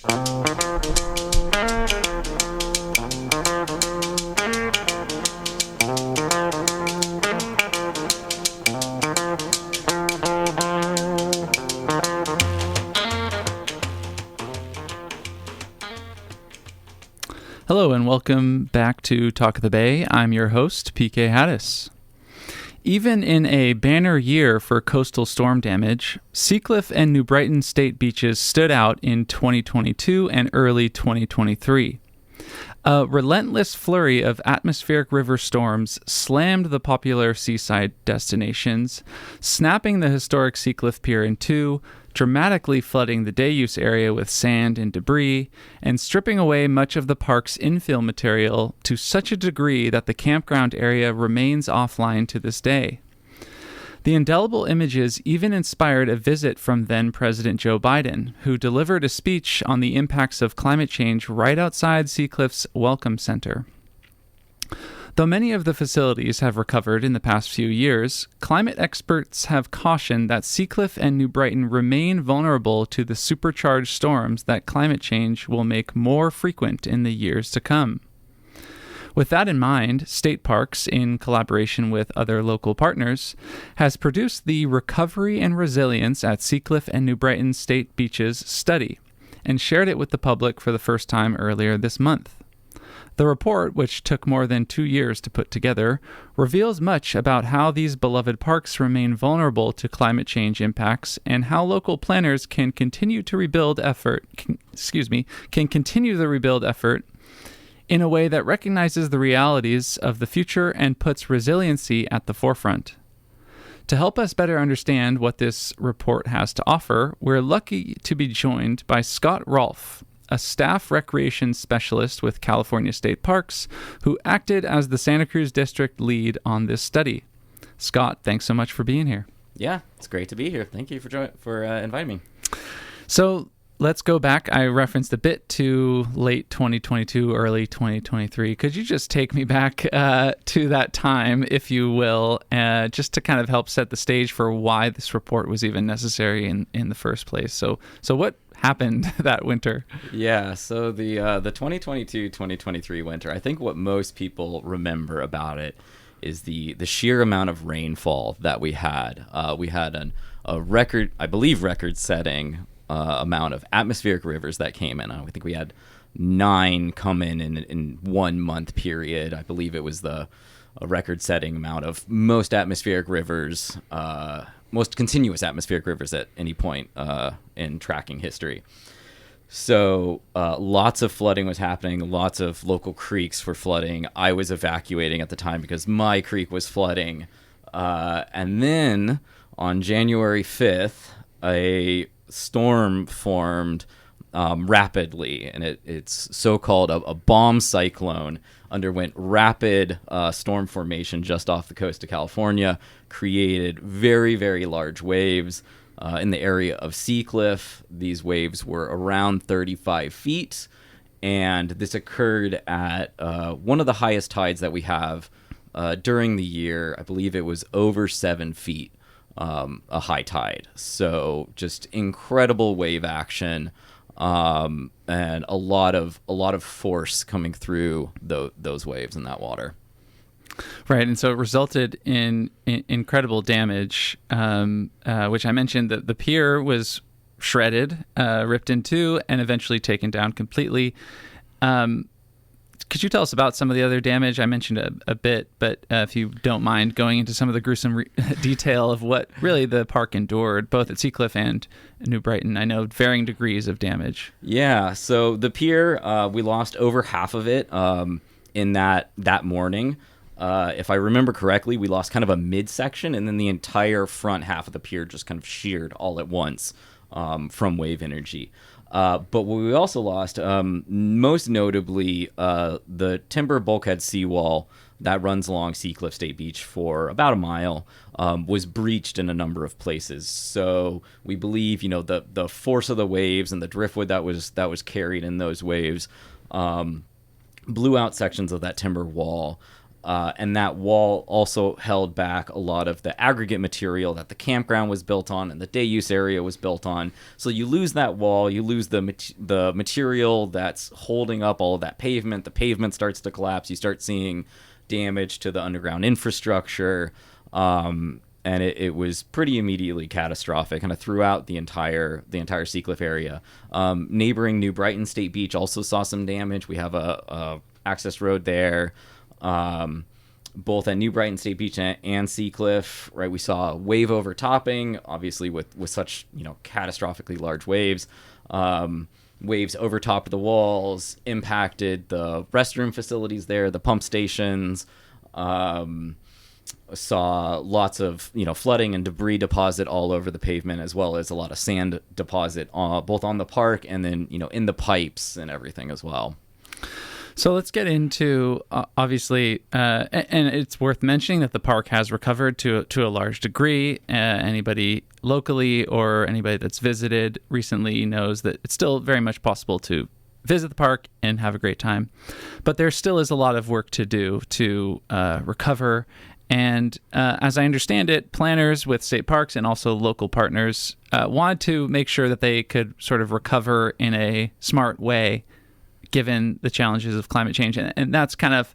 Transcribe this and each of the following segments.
Hello and welcome back to Talk of the Bay. I'm your host, PK Haddis. Even in a banner year for coastal storm damage, Seacliff and New Brighton state beaches stood out in 2022 and early 2023. A relentless flurry of atmospheric river storms slammed the popular seaside destinations, snapping the historic Seacliff Pier in two, dramatically flooding the day-use area with sand and debris, and stripping away much of the park's infill material to such a degree that the campground area remains offline to this day. The indelible images even inspired a visit from then-President Joe Biden, who delivered a speech on the impacts of climate change right outside Seacliff's Welcome Center. Though many of the facilities have recovered in the past few years, climate experts have cautioned that Seacliff and New Brighton remain vulnerable to the supercharged storms that climate change will make more frequent in the years to come. With that in mind, State Parks, in collaboration with other local partners, has produced the Recovery and Resilience at Seacliff and New Brighton State Beaches study and shared it with the public for the first time earlier this month. The report, which took more than 2 years to put together, reveals much about how these beloved parks remain vulnerable to climate change impacts and how local planners can continue the rebuild effort in a way that recognizes the realities of the future and puts resiliency at the forefront. To help us better understand what this report has to offer, we're lucky to be joined by Scott Rolfe, a staff recreation specialist with California State Parks, who acted as the Santa Cruz District lead on this study. Scott, thanks so much for being here. Yeah, it's great to be here. Thank you for inviting me. So let's go back. I referenced a bit to late 2022, early 2023. Could you just take me back to that time, if you will, just to kind of help set the stage for why this report was even necessary in the first place? So what happened that winter? Yeah, so the 2022-2023 winter, I think what most people remember about it is the sheer amount of rainfall that we had. We had a record-setting amount of atmospheric rivers that came in. I think we had 9 come in 1 month period. I believe it was a record-setting amount of most continuous atmospheric rivers at any point in tracking history. So lots of flooding was happening. Lots of local creeks were flooding. I was evacuating at the time because my creek was flooding. And then on January 5th, a storm formed rapidly, and it's so-called a bomb cyclone underwent rapid storm formation just off the coast of California, created very, very large waves in the area of Seacliff. These waves were around 35 feet, and this occurred at one of the highest tides that we have during the year. I believe it was over 7 feet, a high tide. So just incredible wave action. And a lot of force coming through those waves in that water. Right, and so it resulted in incredible damage, which I mentioned that the pier was shredded, ripped in two, and eventually taken down completely. Could you tell us about some of the other damage? I mentioned a bit, but if you don't mind going into some of the gruesome detail of what really the park endured, both at Seacliff and New Brighton. I know varying degrees of damage. Yeah, so the pier, we lost over half of it in that morning. If I remember correctly, we lost kind of a midsection, and then the entire front half of the pier just kind of sheared all at once from wave energy. But what we also lost, most notably, the timber bulkhead seawall that runs along Seacliff State Beach for about a mile was breached in a number of places. So we believe, the force of the waves and the driftwood that was carried in those waves blew out sections of that timber wall. And that wall also held back a lot of the aggregate material that the campground was built on and the day use area was built on. So you lose that wall, you lose the material that's holding up all of that pavement. The pavement starts to collapse. You start seeing damage to the underground infrastructure. And it was pretty immediately catastrophic, kind of throughout the entire Seacliff area. Neighboring New Brighton State Beach also saw some damage. We have a access road there. Both at New Brighton State Beach and Seacliff, right? We saw wave overtopping, obviously with such, catastrophically large waves. Waves overtopped the walls, impacted the restroom facilities there, the pump stations. Saw lots of, flooding and debris deposit all over the pavement, as well as a lot of sand deposit, both on the park and then, in the pipes and everything as well. So let's get into, obviously, and it's worth mentioning that the park has recovered to a large degree. Anybody locally or anybody that's visited recently knows that it's still very much possible to visit the park and have a great time. But there still is a lot of work to do to recover. And as I understand it, planners with state parks and also local partners wanted to make sure that they could sort of recover in a smart way, given the challenges of climate change. And that's kind of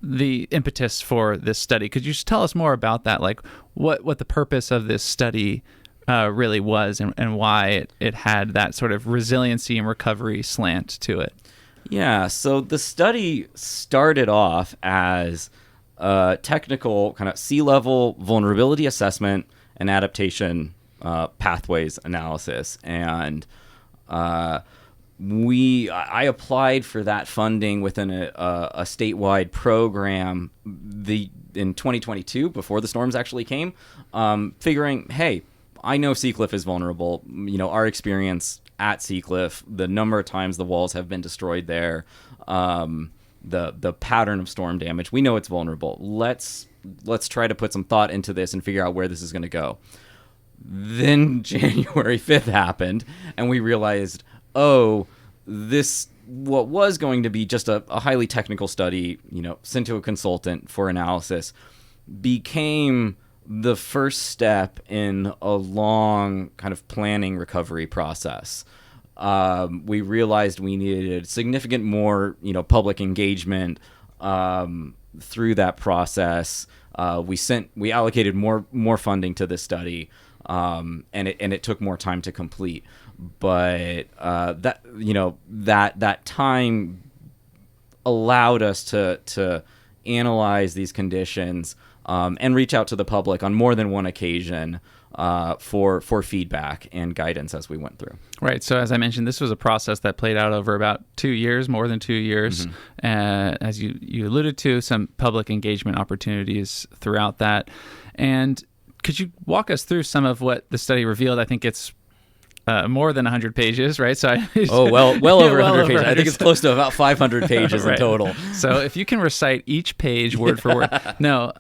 the impetus for this study. Could you just tell us more about that? Like what the purpose of this study really was and why it had that sort of resiliency and recovery slant to it? Yeah, so the study started off as a technical kind of sea level vulnerability assessment and adaptation pathways analysis. And I applied for that funding within a statewide program in 2022 before the storms actually came, figuring, hey, I know Seacliff is vulnerable. Our experience at Seacliff, the number of times the walls have been destroyed there, the pattern of storm damage, we know it's vulnerable. Let's try to put some thought into this and figure out where this is going to go. Then January 5th happened, and we realized, this what was going to be just a highly technical study, sent to a consultant for analysis, became the first step in a long kind of planning recovery process. We realized we needed significant more, public engagement through that process. We allocated more funding to this study, and it took more time to complete. But that time allowed us to analyze these conditions and reach out to the public on more than one occasion for feedback and guidance as we went through. Right. So as I mentioned, this was a process that played out over about 2 years, more than 2 years. Mm-hmm. As you alluded to, some public engagement opportunities throughout that. And could you walk us through some of what the study revealed? I think it's more than 100 pages, right? So well over 100 pages. I think it's close to about 500 pages right. in total. So if you can recite each page word for word. No,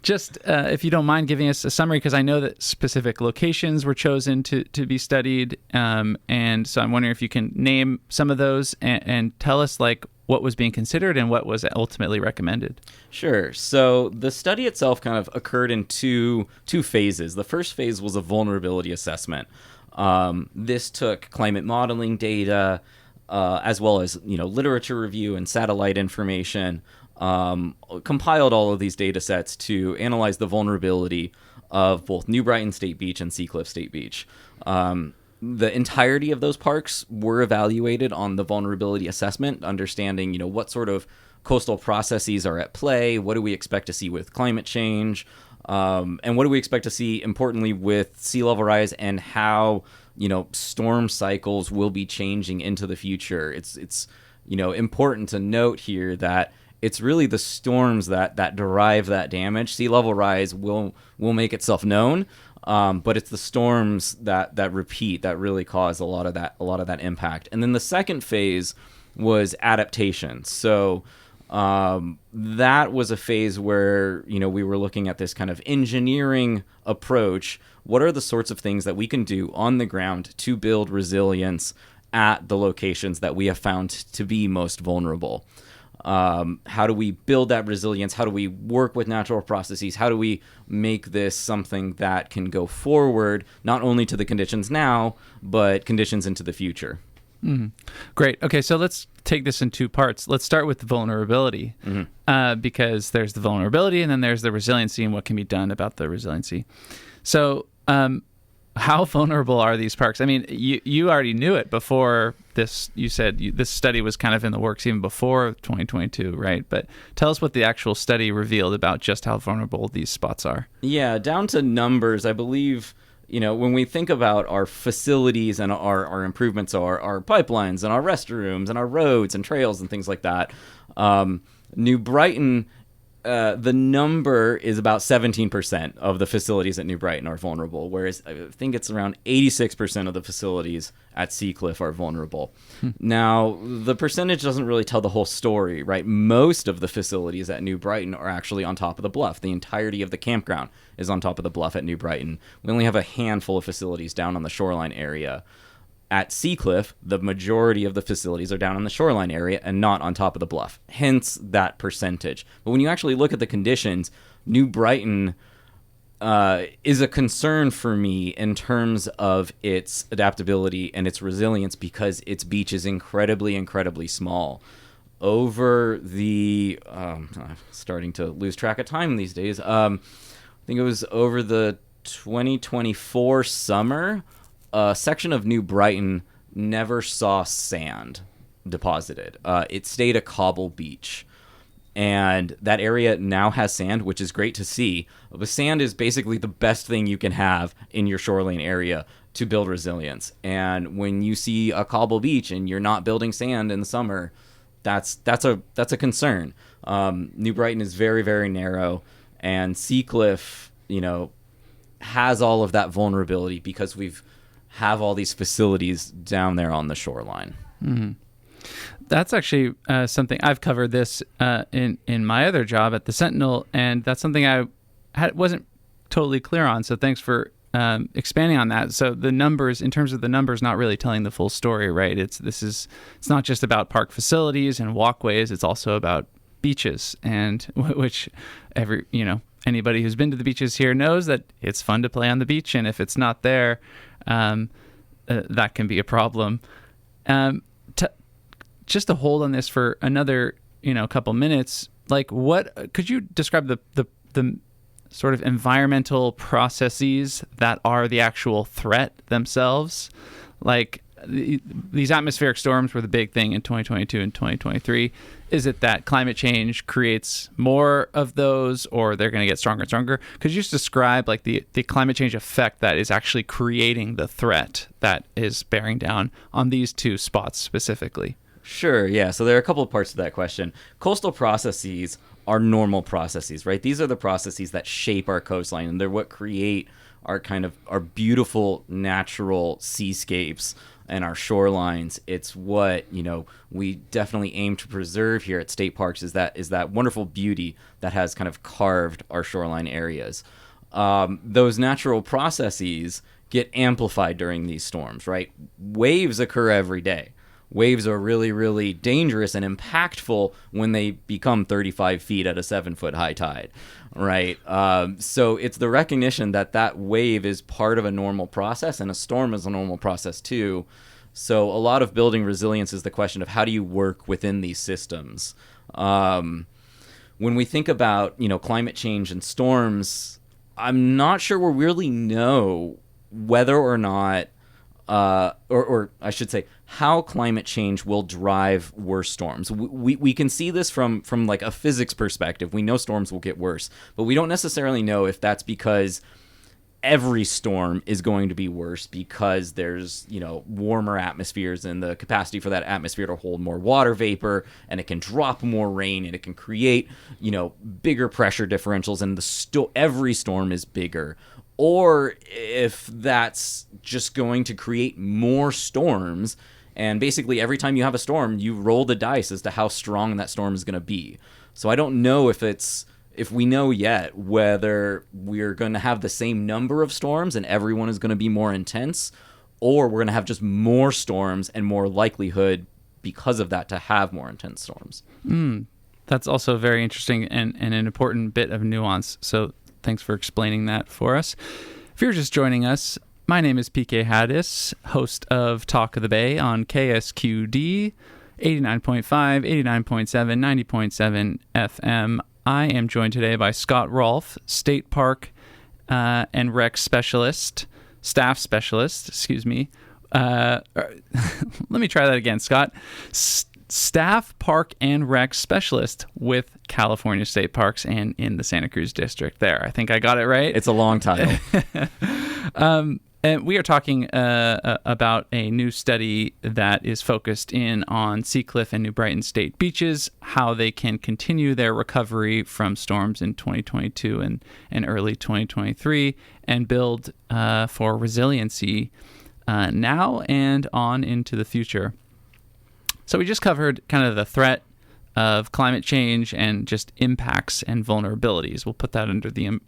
just if you don't mind giving us a summary, because I know that specific locations were chosen to be studied. And so I'm wondering if you can name some of those and tell us what was being considered and what was ultimately recommended. Sure. So the study itself kind of occurred in two phases. The first phase was a vulnerability assessment. This took climate modeling data, as well as literature review and satellite information, compiled all of these data sets to analyze the vulnerability of both New Brighton State Beach and Seacliff State Beach. The entirety of those parks were evaluated on the vulnerability assessment, understanding what sort of coastal processes are at play, what do we expect to see with climate change, and what do we expect to see, importantly, with sea level rise and how, storm cycles will be changing into the future. It's important to note here that it's really the storms that derive that damage. Sea level rise will make itself known, but it's the storms that repeat that really cause a lot of that impact. And then the second phase was adaptation. So that was a phase where, we were looking at this kind of engineering approach. What are the sorts of things that we can do on the ground to build resilience at the locations that we have found to be most vulnerable? How do we build that resilience? How do we work with natural processes? How do we make this something that can go forward, not only to the conditions now, but conditions into the future? Mm-hmm. Great. Okay, so let's take this in two parts. Let's start with the vulnerability, because there's the vulnerability and then there's the resiliency and what can be done about the resiliency. So how vulnerable are these parks? I mean, you already knew it before this. You said this study was kind of in the works even before 2022, right? But tell us what the actual study revealed about just how vulnerable these spots are. Yeah, down to numbers, I believe, when we think about our facilities and our improvements, our pipelines and our restrooms and our roads and trails and things like that, New Brighton, the number is about 17% of the facilities at New Brighton are vulnerable, whereas I think it's around 86% of the facilities at Seacliff are vulnerable. Now, the percentage doesn't really tell the whole story, right? Most of the facilities at New Brighton are actually on top of the bluff. The entirety of the campground is on top of the bluff at New Brighton. We only have a handful of facilities down on the shoreline area. At Seacliff, the majority of the facilities are down on the shoreline area and not on top of the bluff, hence that percentage. But when you actually look at the conditions, New Brighton is a concern for me in terms of its adaptability and its resilience because its beach is incredibly, incredibly small. Over the, starting to lose track of time these days, I think it was over the 2024 summer, a section of New Brighton never saw sand deposited. It stayed a cobble beach. And that area now has sand, which is great to see. But sand is basically the best thing you can have in your shoreline area to build resilience. And when you see a cobble beach and you're not building sand in the summer, that's a concern. New Brighton is very, very narrow. And Seacliff, has all of that vulnerability because we've have all these facilities down there on the shoreline. Mm-hmm. That's actually something I've covered this in my other job at the Sentinel, and that's something I wasn't totally clear on. So thanks for expanding on that. So the numbers, in terms of the numbers, not really telling the full story, right? It's not just about park facilities and walkways. It's also about beaches, and which anybody who's been to the beaches here knows that it's fun to play on the beach, and if it's not there, that can be a problem. Just to hold on this for another, couple minutes, like what could you describe the sort of environmental processes that are the actual threat themselves? Like these atmospheric storms were the big thing in 2022 and 2023. Is it that climate change creates more of those, or they're going to get stronger and stronger? Could you just describe like the climate change effect that is actually creating the threat that is bearing down on these two spots specifically? Sure, yeah. So there are a couple of parts to that question. Coastal processes are normal processes, right? These are the processes that shape our coastline, and they're what create our beautiful natural seascapes and our shorelines. It's what we definitely aim to preserve here at state parks is that wonderful beauty that has kind of carved our shoreline areas. Those natural processes get amplified during these storms, right? Waves occur every day. Waves are really, really dangerous and impactful when they become 35 feet at a 7-foot high tide, right? So it's the recognition that wave is part of a normal process, and a storm is a normal process too. So a lot of building resilience is the question of how do you work within these systems. When we think about, climate change and storms, I'm not sure we really know whether or not or I should say, how climate change will drive worse storms. We can see this from like a physics perspective. We know storms will get worse, but we don't necessarily know if that's because every storm is going to be worse because there's, warmer atmospheres and the capacity for that atmosphere to hold more water vapor, and it can drop more rain, and it can create, bigger pressure differentials, and every storm is bigger. Or if that's just going to create more storms, and basically every time you have a storm, you roll the dice as to how strong that storm is going to be. So I don't know if we know yet whether we're going to have the same number of storms and everyone is going to be more intense, or we're going to have just more storms and more likelihood because of that to have more intense storms. That's also very interesting and an important bit of nuance. So thanks for explaining that for us. If you're just joining us, my name is PK Haddis, host of Talk of the Bay on KSQD 89.5, 89.7, 90.7 FM. I am joined today by Scott Rolfe, State Park and Rec Staff Specialist, excuse me. Let me try that again, Scott. Staff Park and Rec Specialist with California State Parks and in the Santa Cruz District there. I think I got it right. It's a long title. And we are talking about a new study that is focused in on Seacliff and New Brighton state beaches, how they can continue their recovery from storms in 2022 and early 2023 and build for resiliency now and on into the future. So we just covered kind of the threat of climate change and just impacts and vulnerabilities. We'll put that under the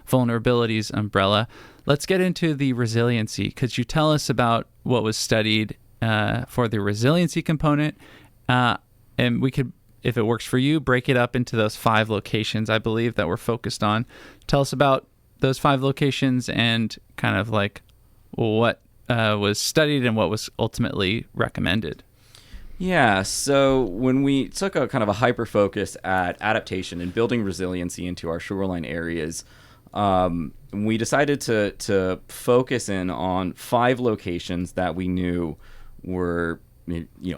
vulnerabilities umbrella. Let's get into the resiliency. Could you tell us about what was studied for the resiliency component? And we could, if it works for you, break it up into those 5 locations, I believe, that we're focused on. Tell us about those 5 locations and kind of like what was studied and what was ultimately recommended. Yeah, so when we took a kind of a hyper focus at adaptation and building resiliency into our shoreline areas, we decided to focus in on 5 locations that we knew were,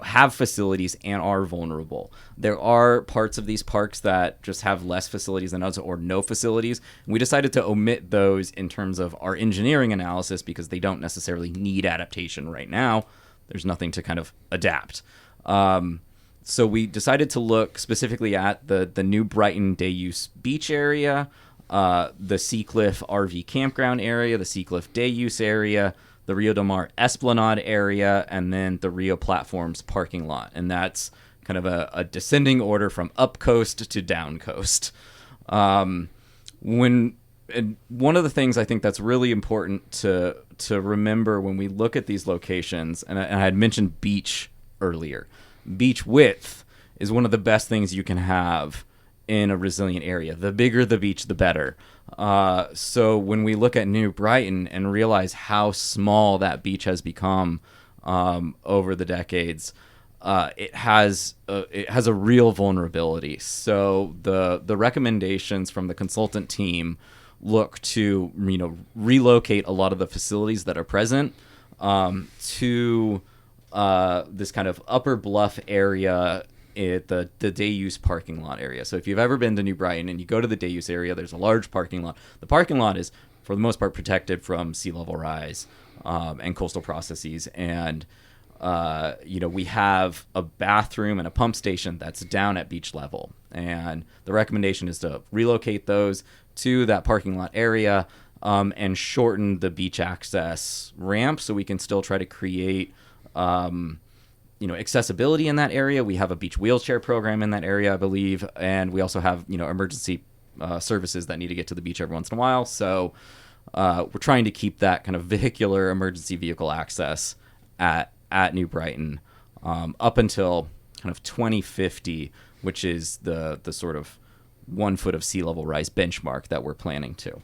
have facilities and are vulnerable. There are parts of these parks that just have less facilities than others or no facilities. And we decided to omit those in terms of our engineering analysis because they don't necessarily need adaptation right now. There's nothing to kind of adapt. So we decided to look specifically at the New Brighton day use beach area, the Seacliff RV campground area, the Seacliff day use area, the Rio Del Mar Esplanade area, and then the Rio Platforms parking lot. And that's kind of a descending order from up coast to down coast. And one of the things I think that's really important to remember when we look at these locations, and I had mentioned beach earlier, beach width is one of the best things you can have in a resilient area. The bigger the beach, the better. So when we look at New Brighton and realize how small that beach has become over the decades, it has a real vulnerability. So the recommendations from the consultant team look to relocate a lot of the facilities that are present to this kind of upper bluff area at the day use parking lot area. So if you've ever been to New Brighton and you go to the day use area, there's a large parking lot. The parking lot is, for the most part, protected from sea level rise and coastal processes. And, we have a bathroom and a pump station that's down at beach level. And the recommendation is to relocate those to that parking lot area and shorten the beach access ramp so we can still try to create accessibility in that area. We have a beach wheelchair program in that area, I believe, and we also have emergency services that need to get to the beach every once in a while. So we're trying to keep that kind of vehicular emergency vehicle access at New Brighton up until kind of 2050, which is the sort of 1 foot of sea level rise benchmark that we're planning to.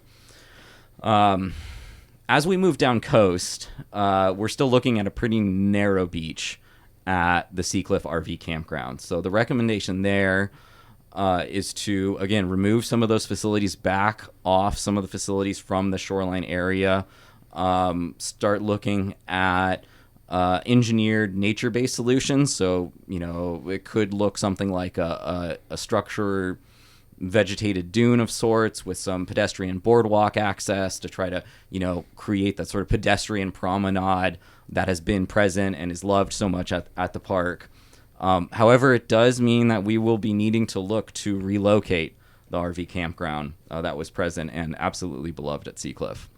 As we move down coast, we're still looking at a pretty narrow beach at the Seacliff RV campground. So the recommendation there is to, again, remove some of those facilities, back off some of the facilities from the shoreline area, start looking at engineered nature-based solutions. So, it could look something like a structure vegetated dune of sorts with some pedestrian boardwalk access to try to, create that sort of pedestrian promenade that has been present and is loved so much at the park. However, it does mean that we will be needing to look to relocate the RV campground that was present and absolutely beloved at Seacliff.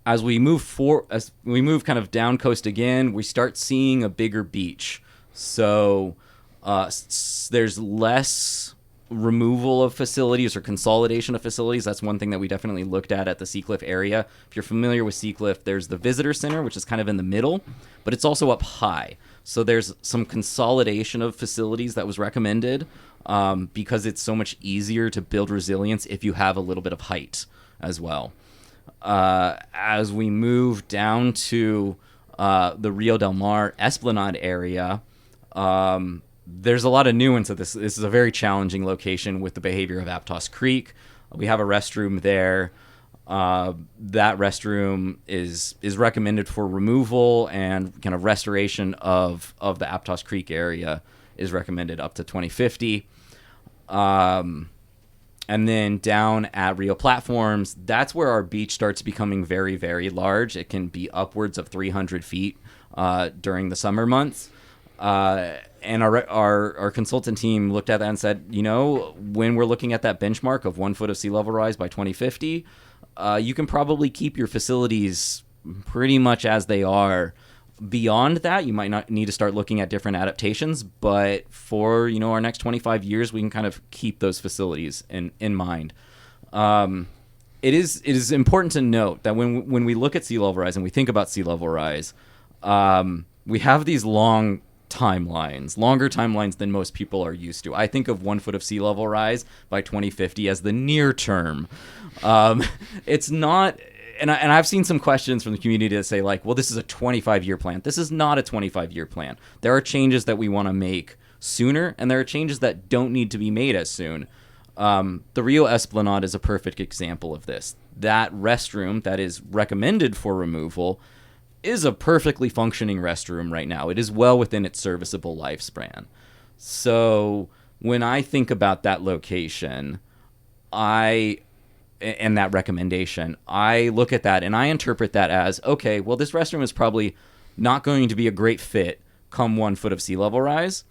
As we move kind of down coast again, we start seeing a bigger beach. So there's less removal of facilities or consolidation of facilities. That's one thing that we definitely looked at the Seacliff area. If you're familiar with Seacliff, there's the visitor center, which is kind of in the middle, but it's also up high. So there's some consolidation of facilities that was recommended because it's so much easier to build resilience if you have a little bit of height as well. As we move down to the Rio del Mar Esplanade area, there's a lot of nuance of this. This is a very challenging location with the behavior of Aptos Creek. We have a restroom there. That restroom is recommended for removal, and kind of restoration of the Aptos Creek area is recommended up to 2050. And then down at Rio Platforms, that's where our beach starts becoming very, very large. It can be upwards of 300 feet during the summer months. And our consultant team looked at that and said, when we're looking at that benchmark of 1 foot of sea level rise by 2050, you can probably keep your facilities pretty much as they are. Beyond that, you might not need to start looking at different adaptations, but for our next 25 years, we can kind of keep those facilities in mind. It is important to note that when we look at sea level rise and we think about sea level rise, we have these longer timelines than most people are used to. I think of 1 foot of sea level rise by 2050 as the near term. It's not. And I've seen some questions from the community that say, like, well, this is a 25-year plan. This is not a 25-year plan. There are changes that we want to make sooner, and there are changes that don't need to be made as soon. The Rio Esplanade is a perfect example of this. That restroom that is recommended for removal is a perfectly functioning restroom right now. It is well within its serviceable lifespan. So when I think about that location, and that recommendation, I look at that and I interpret that as, okay, well, this restroom is probably not going to be a great fit come 1 foot of sea level rise,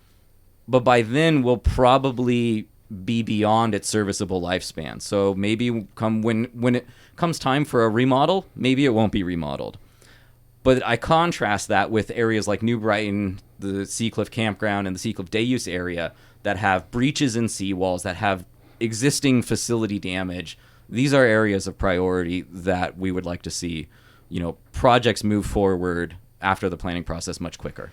but by then we'll probably be beyond its serviceable lifespan. So maybe when it comes time for a remodel, maybe it won't be remodeled. But I contrast that with areas like New Brighton, the Seacliff campground, and the Seacliff day use area that have breaches in seawalls, that have existing facility damage. These are areas of priority that we would like to see, projects move forward after the planning process much quicker.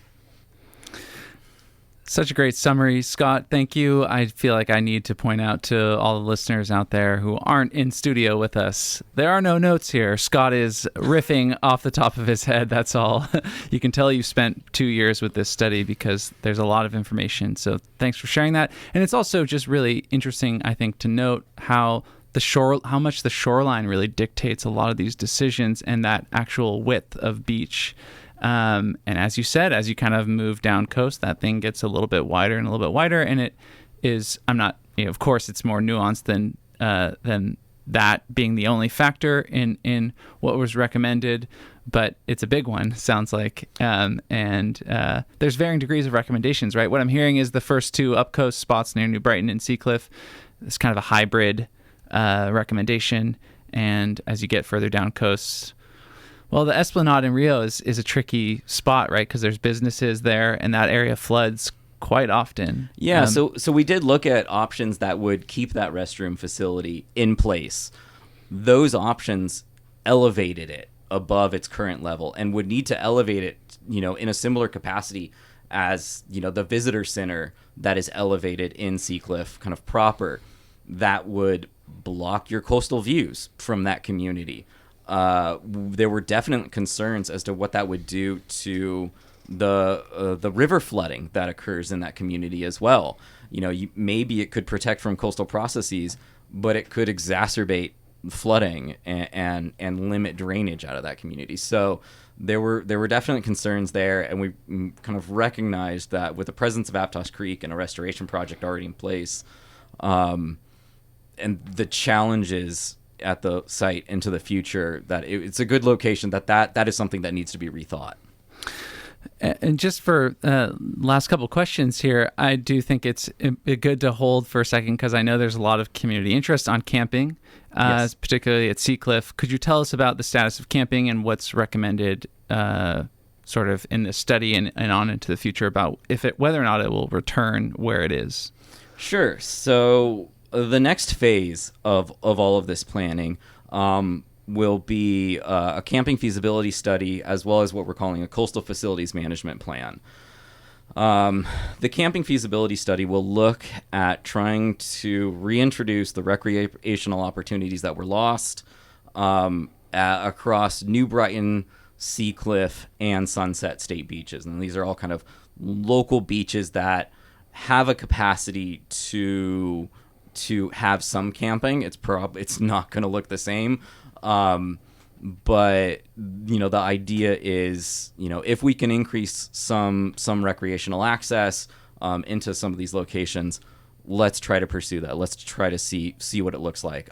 Such a great summary, Scott. Thank you. I feel like I need to point out to all the listeners out there who aren't in studio with us, there are no notes here. Scott is riffing off the top of his head. That's all. You can tell you spent 2 years with this study because there's a lot of information. So thanks for sharing that. And it's also just really interesting, I think, to note how much the shoreline really dictates a lot of these decisions and that actual width of beach. And as you said, as you kind of move down coast, that thing gets a little bit wider and a little bit wider. And it is, of course, it's more nuanced than that being the only factor in what was recommended, but it's a big one, sounds like. And there's varying degrees of recommendations, right? What I'm hearing is the first 2 upcoast spots near New Brighton and Seacliff, it's kind of a hybrid recommendation. And as you get further down coast, well, the Esplanade in Rio is a tricky spot, right? Because there's businesses there, and that area floods quite often. Yeah, so we did look at options that would keep that restroom facility in place. Those options elevated it above its current level and would need to elevate it, in a similar capacity as, the visitor center that is elevated in Seacliff kind of proper. That would block your coastal views from that community. There were definite concerns as to what that would do to the river flooding that occurs in that community as well. Maybe it could protect from coastal processes, but it could exacerbate flooding and limit drainage out of that community. So there were definite concerns there, and we kind of recognized that with the presence of Aptos Creek and a restoration project already in place, and the challenges at the site into the future, that it's a good location, that is something that needs to be rethought. And just for last couple questions here, I do think it's good to hold for a second because I know there's a lot of community interest on camping, yes, particularly at Seacliff. Could you tell us about the status of camping and what's recommended sort of in this study and on into the future about whether or not it will return where it is? Sure. So the next phase of all of this planning will be a camping feasibility study, as well as what we're calling a coastal facilities management plan. The camping feasibility study will look at trying to reintroduce the recreational opportunities that were lost across New Brighton, Seacliff, and Sunset State beaches. And these are all kind of local beaches that have a capacity to have some camping. It's not going to look the same. But the idea is, if we can increase some recreational access into some of these locations, let's try to pursue that. Let's try to see what it looks like.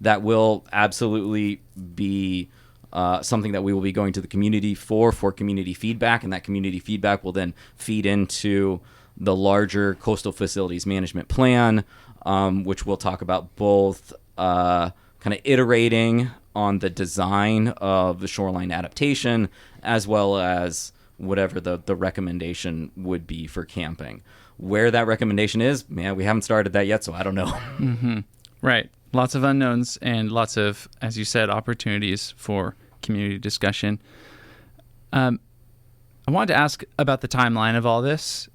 That will absolutely be something that we will be going to the community for community feedback, and that community feedback will then feed into the larger coastal facilities management plan, which we'll talk about both kind of iterating on the design of the shoreline adaptation, as well as whatever the recommendation would be for camping. Where that recommendation is, man, we haven't started that yet, so I don't know. Mm-hmm. Right. Lots of unknowns and lots of, as you said, opportunities for community discussion. I wanted to ask about the timeline of all this.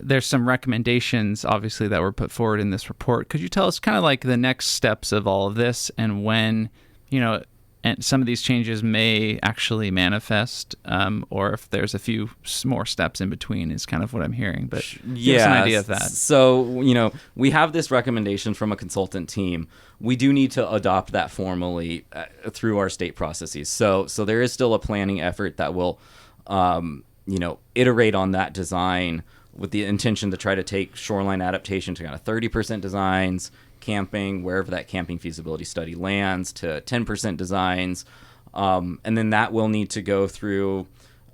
There's some recommendations, obviously, that were put forward in this report. Could you tell us kind of like the next steps of all of this and when, and some of these changes may actually manifest, or if there's a few more steps in between is kind of what I'm hearing. But give us an idea of that. So, we have this recommendation from a consultant team. We do need to adopt that formally through our state processes. So there is still a planning effort that will, iterate on that design with the intention to try to take shoreline adaptation to kind of 30% designs, camping, wherever that camping feasibility study lands, to 10% designs. And then that will need to go through,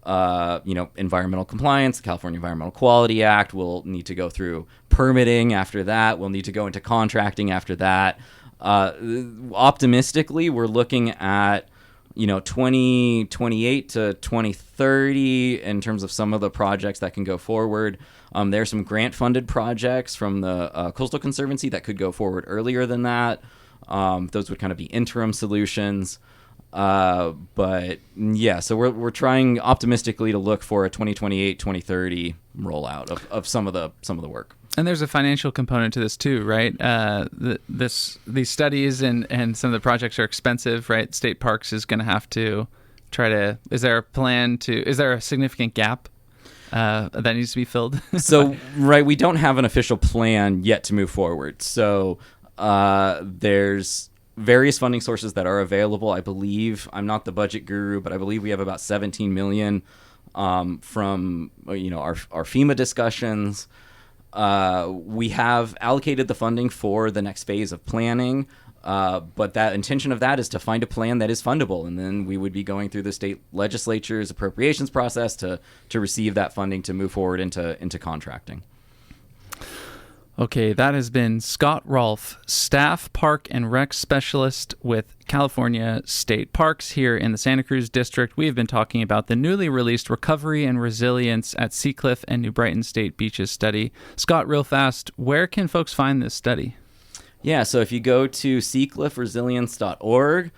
environmental compliance, the California Environmental Quality Act. We'll need to go through permitting after that. We'll need to go into contracting after that. Optimistically, we're looking at 2028 to 2030 in terms of some of the projects that can go forward. There's some grant-funded projects from the Coastal Conservancy that could go forward earlier than that. Those would kind of be interim solutions. But yeah, so we're trying optimistically to look for a 2028, 2030 rollout of some of the work. And there's a financial component to this too, right? These studies and some of the projects are expensive, right? State Parks is going to have to try to. Is there a significant gap that needs to be filled? So, right, we don't have an official plan yet to move forward. So there's various funding sources that are available. I believe, I'm not the budget guru, but I believe we have about $17 million from our FEMA discussions. We have allocated the funding for the next phase of planning, but that intention of that is to find a plan that is fundable, and then we would be going through the state legislature's appropriations process to receive that funding to move forward into contracting. Okay, that has been Scott Rolfe, Staff Park and Rec Specialist with California State Parks here in the Santa Cruz District. We have been talking about the newly released Recovery and Resilience at Seacliff and New Brighton State Beaches study. Scott, real fast, where can folks find this study? Yeah, so if you go to seacliffresilience.org,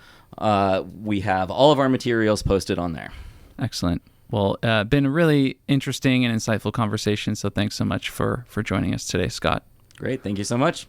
we have all of our materials posted on there. Excellent. Well, been a really interesting and insightful conversation, so thanks so much for joining us today, Scott. Great. Thank you so much.